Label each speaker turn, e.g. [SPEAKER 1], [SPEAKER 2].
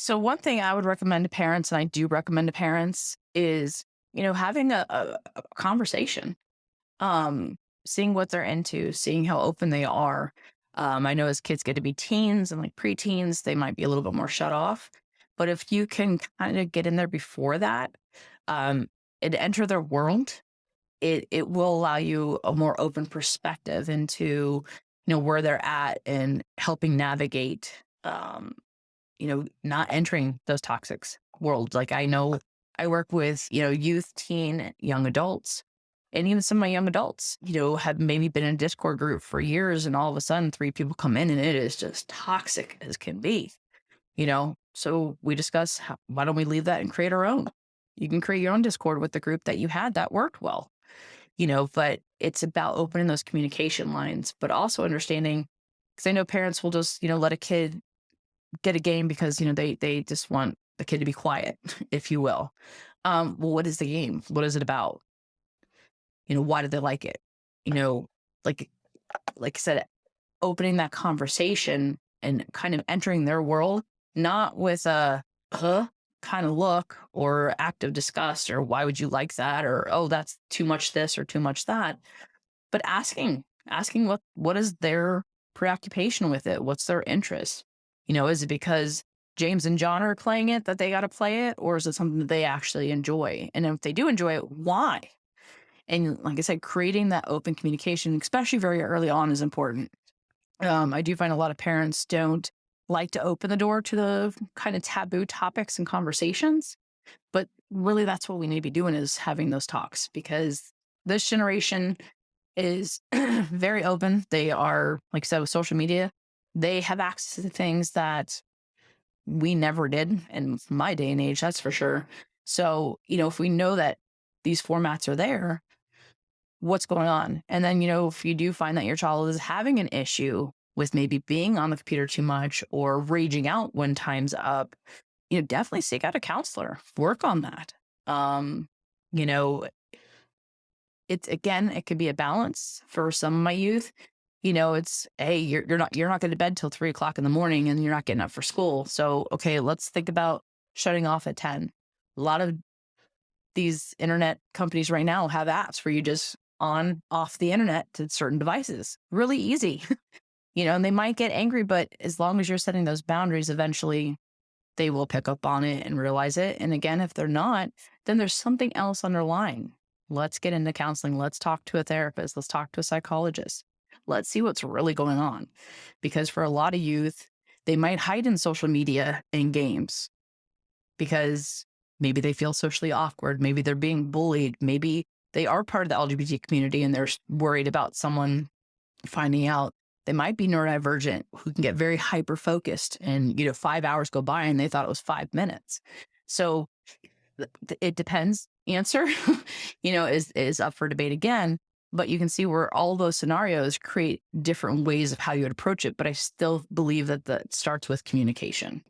[SPEAKER 1] So one thing I would recommend to parents, and I do recommend to parents, is having a conversation, um, seeing what they're into, seeing how open they are. I know as kids get to be teens and like preteens, they might be a little bit more shut off. But if you can kind of get in there before that, um, and enter their world, it will allow you a more open perspective into where they're at and helping navigate. Not entering those toxic worlds. Like I know I work with, youth, teen, young adults, and even some of my young adults, have maybe been in a Discord group for years and all of a sudden three people come in and it is just toxic as can be. So we discuss why don't we leave that and create our own? You can create your own Discord with the group that you had that worked well, but it's about opening those communication lines, but also understanding because I know parents will just, let a kid get a game because they just want the kid to be quiet, if you will. Well, what is the game? What is it about? Why do they like it? You know, like like I said, opening that conversation and kind of entering their world, not with a kind of look or active disgust or why would you like that or oh that's too much this or too much that, but asking what is their preoccupation with it? What's their interest? Is it because James and John are playing it that they got to play it, or is it something that they actually enjoy? And if they do enjoy it, why? And like I said, creating that open communication, especially very early on, is important. I do find a lot of parents don't like to open the door to the kind of taboo topics and conversations, but really that's what we need to be doing is having those talks because this generation is very open. They are, like I said, with social media, they have access to things that we never did in my day and age, that's for sure. So, if we know that these formats are there, what's going on? And then, if you do find that your child is having an issue with maybe being on the computer too much or raging out when time's up, definitely seek out a counselor, work on that. You know, it's again, it could be a balance for some of my youth. It's hey, you're not going to bed till 3 o'clock in the morning and you're not getting up for school. So okay, let's think about shutting off at 10. A lot of these internet companies right now have apps where you just on off the internet to certain devices. Really easy. And they might get angry, but as long as you're setting those boundaries, eventually they will pick up on it and realize it. And again, if they're not, then there's something else underlying. Let's get into counseling. Let's talk to a therapist. Let's talk to a psychologist. Let's see what's really going on. Because for a lot of youth, they might hide in social media and games because maybe they feel socially awkward. Maybe they're being bullied. Maybe they are part of the LGBT community and they're worried about someone finding out. They might be neurodivergent who can get very hyper focused and 5 hours go by and they thought it was 5 minutes. So it depends. Answer, is up for debate again. But you can see where all those scenarios create different ways of how you would approach it. But I still believe that that starts with communication.